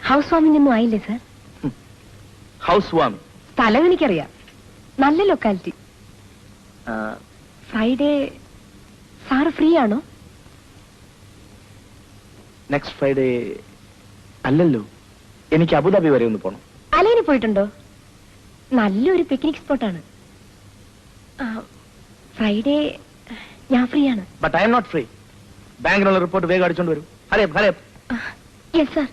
House warming ഒന്നും ആയില്ലേ sir? House warming സ്ഥലം എനിക്കറിയാം, നല്ല ലൊക്കാലിറ്റി. ഫ്രൈഡേ സാറ് ഫ്രീ ആണോ? നെക്സ്റ്റ് ഫ്രൈഡേ അല്ലല്ലോ, എനിക്ക് അബുദാബി വരെ ഒന്ന് പോണം. അലൈനി പോയിട്ടുണ്ടോ? നല്ലൊരു പിക്നിക് സ്പോട്ടാണ്. ഫ്രൈഡേ ഞാൻ ഫ്രീ ആണ്. But I am not free. ബാങ്കിനുള്ള റിപ്പോർട്ട് വേഗം അടിച്ചോണ്ട് വരും. ഹരേ യെസ് സാർ.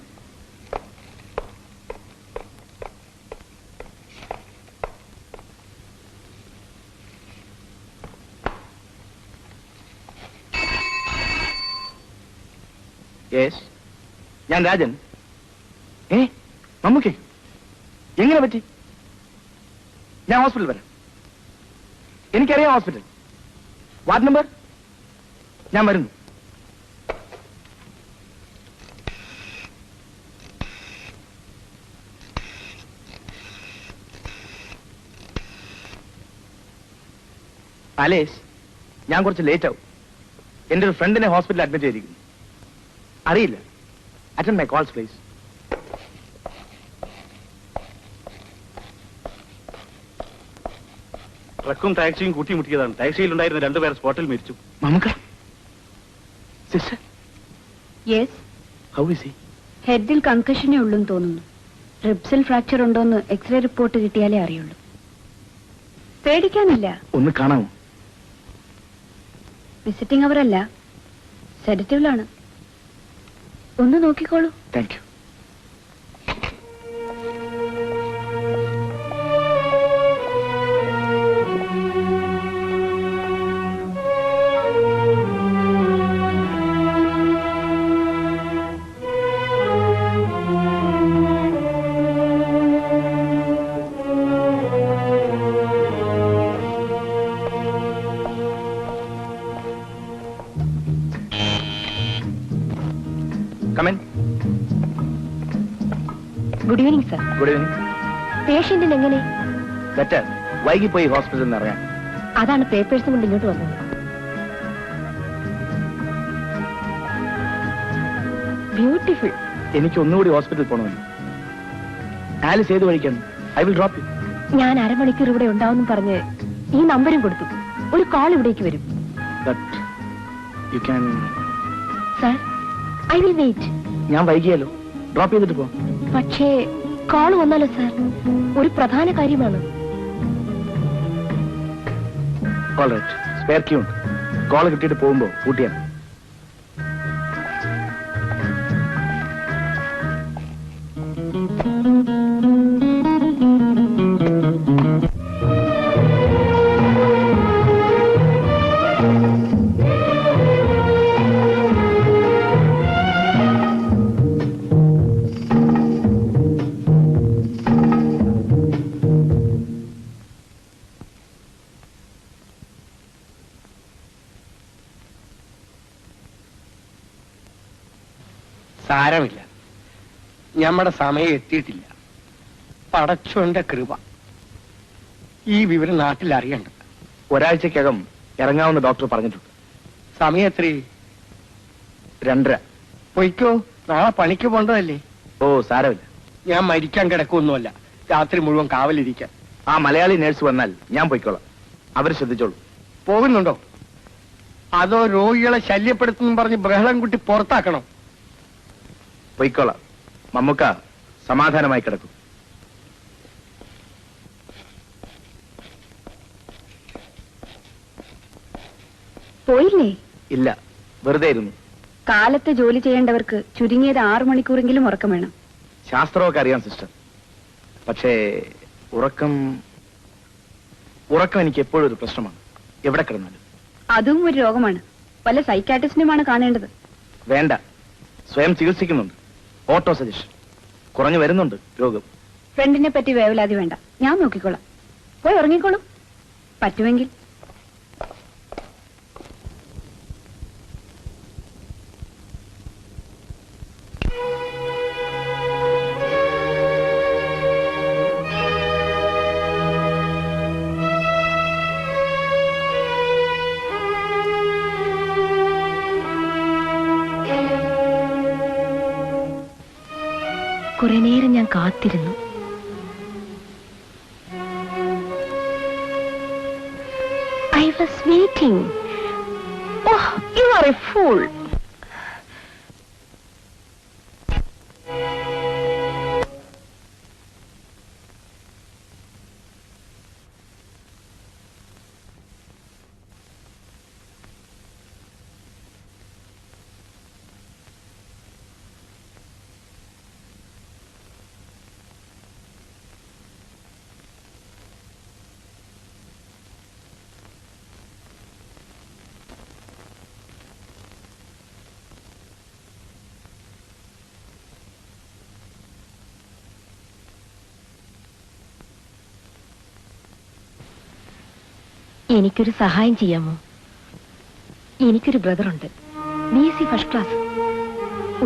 യെസ്, ഞാൻ രാജൻ. മമ്മൂക്കേ എങ്ങനെ പറ്റി? ഞാൻ ഹോസ്പിറ്റൽ വരാം. എനിക്കറിയാം ഹോസ്പിറ്റൽ. Ward number? ഞാൻ വരുന്നു. അലേഷ്, ഞാൻ കുറച്ച് ലേറ്റ് ആവും. എന്റെ ഒരു ഫ്രണ്ടിനെ ഹോസ്പിറ്റലിൽ അഡ്മിറ്റ് ചെയ്തിരിക്കുന്നു. അറിയില്ല. Attend my calls please. ട്രക്കും ടാക്സിയും കൂട്ടിമുട്ടിയതാണ്. ടാക്സിയിലുണ്ടായിരുന്ന രണ്ടുപേർ സ്പോട്ടിൽ മരിച്ചു. Mammookka sister. Yes. How is he? ഹെഡിൽ കൺകഷനേ ഉള്ളൂന്ന് തോന്നുന്നു. റിബ്സിൽ ഫ്രാക്ചർ ഉണ്ടോന്ന് എക്സ്റേ റിപ്പോർട്ട് കിട്ടിയാലേ അറിയുള്ളൂ. പേടിക്കാനില്ല. ഒന്ന് കാണാമോ? വിസിറ്റിംഗ് അവരല്ല, സെഡറ്റീവിലാണ്. ഒന്ന് നോക്കിക്കോളൂ. Thank you. Good evening sir. Good evening. പേഷ്യന്റിന് എങ്ങനെ? ബെറ്റർ. വൈകിപ്പോയി ഹോസ്പിറ്റലിൽ നിന്ന് ഇറങ്ങാൻ. അതാണ് പേപ്പേഴ്സ് കൊണ്ട് ഇങ്ങോട്ട് വന്നത്. ബ്യൂട്ടിഫുൾ. എനിക്ക് ഒന്നുകൂടി ഹോസ്പിറ്റലിൽ പോകണമെന്ന്. ആലിസ് ഏത് വഴിക്കാണ്? I will drop U. ഞാൻ അരമണിക്കൂർ ഇവിടെ ഉണ്ടാവും പറഞ്ഞ് ഈ നമ്പരും കൊടുത്തു. ഒരു കോൾ ഇവിടേക്ക് വരും. But you can. Sir, I will wait. ഞാൻ വൈകിയാലോ? ഡ്രോപ്പ് ചെയ്തിട്ട് പോ. പക്ഷേ കോൾ വന്നാലോ സർ? ഒരു പ്രധാന കാര്യമാണ്. ഓൾറൈറ്റ്, സ്പെയർ ക്യൂ ഉണ്ട്. കോൾ കിട്ടിയിട്ട് പോകുമ്പോ കൂട്ടിയാണ്. സാരമില്ല, നമ്മുടെ സമയം എത്തിയിട്ടില്ല. പടച്ചോന്റെ കൃപ. ഈ വിവരം നാട്ടിൽ അറിയണ്ട. ഒരാഴ്ചക്കകം ഇറങ്ങാവുന്ന ഡോക്ടർ പറഞ്ഞിട്ടുണ്ട്. സമയം എത്ര? 2:30. പൊയ്ക്കോ, നാളെ പണിക്ക് പോണ്ടതല്ലേ. ഓ സാരമില്ല. ഞാൻ മരിക്കാൻ കിടക്കൊന്നുമല്ല, രാത്രി മുഴുവൻ കാവലിരിക്കാൻ. ആ മലയാളി നേഴ്സ് വന്നാൽ ഞാൻ പൊയ്ക്കോളാം. അവർ ശ്രദ്ധിച്ചോളൂ. പോകുന്നുണ്ടോ? അതോ രോഗികളെ ശല്യപ്പെടുത്തുന്നു പറഞ്ഞ് ബഹളം കുട്ടി പുറത്താക്കണോ? പൊയ്ക്കോളാം. മമ്മൂക്ക സമാധാനമായി കിടക്കും. പോയില്ലേ? ഇല്ല, വെറുതെ ഇരുന്നു. കാലത്ത് ജോലി ചെയ്യേണ്ടവർക്ക് ചുരുങ്ങിയത് 6 മണിക്കൂറെങ്കിലും ഉറക്കം വേണം. ശാസ്ത്രമൊക്കെ അറിയാം സിസ്റ്റർ. പക്ഷേ ഉറക്കം എനിക്ക് എപ്പോഴും ഒരു പ്രശ്നമാണ്. എവിടെ കിടന്നാലും. അതും ഒരു രോഗമാണ്. വല്ല സൈക്കാട്രിസ്റ്റിനുമാണ് കാണേണ്ടത്. വേണ്ട, സ്വയം ചികിത്സിക്കുന്നുണ്ട്. Auto suggestion. കുറഞ്ഞു വരുന്നുണ്ട് രോഗം. ഫ്രണ്ടിനെ പറ്റി വേവലാതി വേണ്ട, ഞാൻ നോക്കിക്കോളാം. പോയി ഉറങ്ങിക്കോളൂ പറ്റുമെങ്കിൽ. കുറെ നേരം ഞാൻ കാത്തിരുന്നു. I was waiting. Oh, you are a fool. എനിക്കൊരു സഹായം ചെയ്യാമോ? എനിക്കൊരു ബ്രദറുണ്ട്, BSc ഫസ്റ്റ് ക്ലാസ്.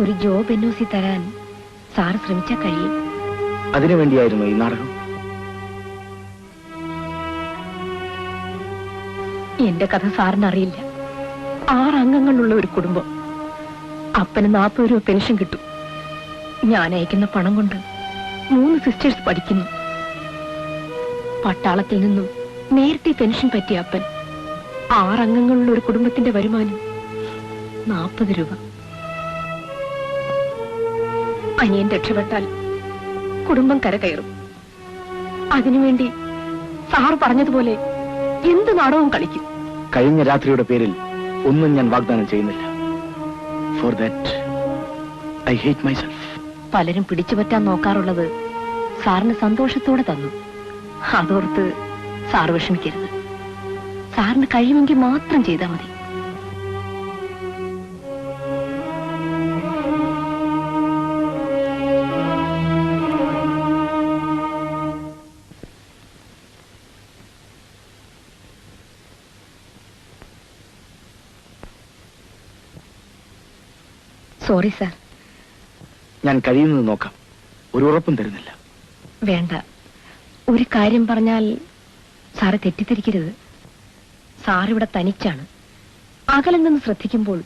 ഒരു ജോബ് NOC തരാൻ സാറ് ശ്രമിച്ചാൽ കഴിയും. അതിനുവേണ്ടിയായിരുന്നു ഈ നാടകം? എന്റെ കഥ സാറിന് അറിയില്ല. 6 അംഗങ്ങളുള്ള ഒരു കുടുംബം. അപ്പന് 40 രൂപ പെൻഷൻ കിട്ടും. ഞാൻ അയക്കുന്ന പണം കൊണ്ട് 3 സിസ്റ്റേഴ്സ് പഠിക്കുന്നു. പട്ടാളത്തിൽ നിന്നും നേരത്തെ പെൻഷൻ പറ്റിയ അപ്പൻ 6 അംഗങ്ങളുള്ള ഒരു കുടുംബത്തിന്റെ വരുമാനം 40 രൂപ. അനിയൻ രക്ഷപ്പെട്ടാൽ കുടുംബം കരകയറും. അതിനുവേണ്ടി സാർ പറഞ്ഞതുപോലെ എന്ത് നാടകവും കളിക്കും. കഴിഞ്ഞ രാത്രിയുടെ പേരിൽ ഒന്നും ഞാൻ വാഗ്ദാനം ചെയ്യുന്നില്ല. For that I hate myself. പലരും പിടിച്ചുപറ്റാൻ നോക്കാറുള്ളത് സാറിന് സന്തോഷത്തോടെ തന്നു. അതോർത്ത് സാർ വിഷമിക്കരുത്. സാറിന് കഴിയുമെങ്കിൽ മാത്രം ചെയ്താൽ മതി. Sorry sir. ഞാൻ കഴിയുന്നത് നോക്കാം. ഒരു ഉറപ്പും തരുന്നില്ല. വേണ്ട. ഒരു കാര്യം പറഞ്ഞാൽ സാറ് തെറ്റിദ്ധരിക്കരുത്. സാറിവിടെ തനിച്ചാണ്. അകലെ നിന്ന് ശ്രദ്ധിക്കുമ്പോൾ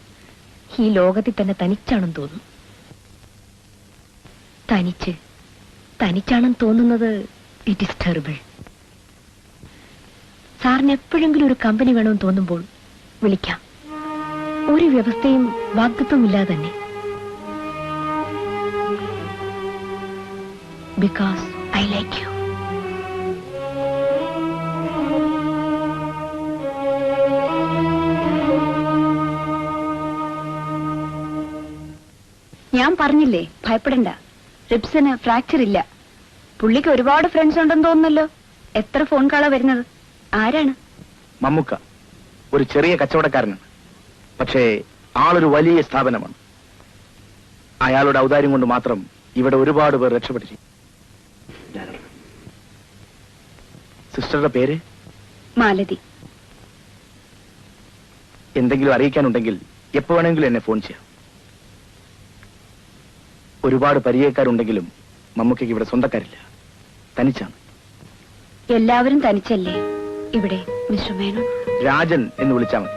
ഈ ലോകത്തിൽ തന്നെ തനിച്ചാണെന്ന് തോന്നും. തനിച്ചാണെന്ന് തോന്നുന്നത് ഇറ്റ് ഈസ് ടെറിബിൾ. സാറിന് എപ്പോഴെങ്കിലും ഒരു കമ്പനി വേണമെന്ന് തോന്നുമ്പോൾ വിളിക്കാം. ഒരു വ്യവസ്ഥയും വാഗ്ദത്വമില്ലാതെ തന്നെ. Because I like you. ഞാൻ പറഞ്ഞില്ലേ, ഭയപ്പെടണ്ട. റിബ്സിന് ഫ്രാക്ചർ ഇല്ല. പുള്ളിക്ക് ഒരുപാട് ഫ്രണ്ട്സ് ഉണ്ടെന്ന് തോന്നുന്നല്ലോ. എത്ര ഫോൺ കാളാ വരുന്നത്? ആരാണ്? മമ്മുക്ക ഒരു ചെറിയ കച്ചവടക്കാരനാണ്. പക്ഷേ ആളൊരു വലിയ സ്ഥാപനമാണ്. അയാളുടെ ഔദാര്യം കൊണ്ട് മാത്രം ഇവിടെ ഒരുപാട് പേർ രക്ഷപ്പെട്ടിരിക്കും. സിസ്റ്ററുടെ പേര്? മാലതി. എന്തെങ്കിലും അറിയിക്കാനുണ്ടെങ്കിൽ എപ്പോ വേണമെങ്കിലും എന്നെ ഫോൺ ചെയ്യാം. ഒരുപാട് പരിചയക്കാരുണ്ടെങ്കിലും മമ്മൂക്കയ്ക്ക് ഇവിടെ സ്വന്തക്കാരില്ല. തനിച്ചാണ്. എല്ലാവരും തനിച്ചല്ലേ ഇവിടെ? മിസ്റ്റർ മേനോൻ, രാജൻ എന്ന് വിളിച്ചാൽ മതി.